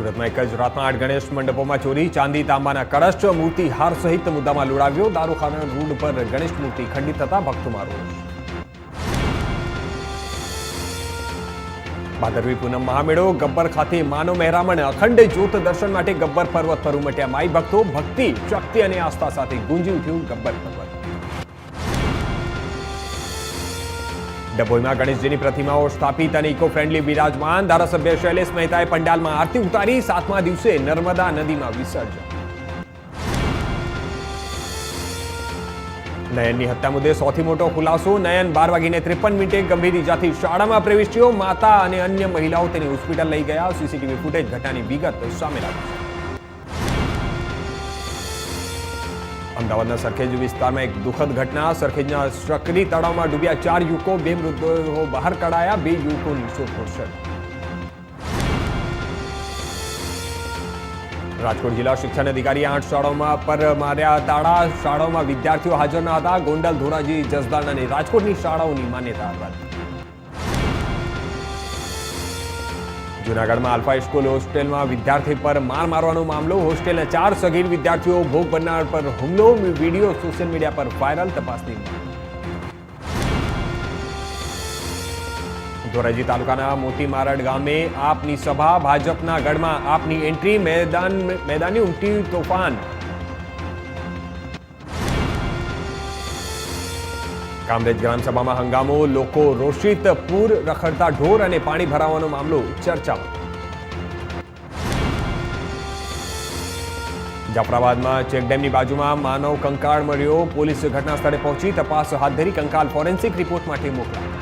સુરતમાં એક જ રાતમાં 8 ગણેશ મંડપોમાં ચોરી, ચાંદી તાંબાના કળશ, મૂર્તિ હાર સહિત મુદ્દામાં લૂંટાવ્યો. દારૂખાના રોડ પર ગણેશ મૂર્તિ ખંડિત થતા ભક્તોમાં રોષ. ભાદરવી પૂનમ મહામેળો ગબ્બર ખાતે માનવ મહેરામણ, અખંડ જ્યોત દર્શન માટે ગબ્બર પર્વત પર ઉમટ્યા માઈ ભક્તો. ભક્તિ, શક્તિ અને આસ્થા સાથે ગુંજી ઉઠ્યું ગબ્બર પર્વત. ડભોઈમાં ગણેશજીની પ્રતિમાઓ સ્થાપિત અને ઇકો ફ્રેન્ડલી બિરાજમાન. ધારાસભ્ય શૈલેષ મહેતાએ પંડાલમાં આરતી ઉતારી. 7મા દિવસે નર્મદા નદીમાં વિસર્જન. નયનની હત્યા મુદ્દે સૌથી મોટો ખુલાસો. નયન 12:53 ગંભીર ઇજાથી શાળામાં પ્રવેશ્યો. માતા અને અન્ય મહિલાઓ તેને હોસ્પિટલ લઈ ગયા. સીસીટીવી ફૂટેજ ઘટનાની વિગત સામે લાવી. અમદાવાદના સરખેજ વિસ્તારમાં એક દુઃખદ ઘટના. સરખેજના શકરી તળાવમાં ડૂબ્યા 4 યુવકો. 2 મૃતદેહો બહાર કઢાયા. 2 યુવકોની શોધખોળ શરૂ. રાજકોટ જિલ્લા શિક્ષણ અધિકારીએ 8 શાળાઓમાં પર માર્યા તાળા. શાળાઓમાં વિદ્યાર્થીઓ હાજર ન હતા. ગોંડલ, ધોરાજી, જસદણ અને રાજકોટની શાળાઓની માન્યતા રદ. જૂનાગઢમાં આલ્ફા સ્કૂલ હોસ્ટેલમાં વિદ્યાર્થી પર માર મારવાનો મામલો. હોસ્ટેલના 4 સગીર વિદ્યાર્થીઓ ભોગ બનનાર પર હુમલો. વિડીયો સોશિયલ મીડિયા પર વાયરલ. તપાસની ધોરાજી તાલુકાના મોતી મારડ ગામે આપની સભા. ભાજપના ગઢમાં આપની એન્ટ્રી. મેદાની ઉમટી તોફાન. કામરેજ ગ્રામસભામાં હંગામો. લોકો રોષિત. પૂર, રખડતા ઢોર અને પાણી ભરાવાનો મામલો ચર્ચામાં. જાફરાબાદમાં ચેકડેમની બાજુમાં માનવ કંકાળ મળ્યો. પોલીસ ઘટના સ્થળે પહોંચી તપાસ હાથ ધરી. કંકાલ ફોરેન્સિક રિપોર્ટ માટે મોકલાયો.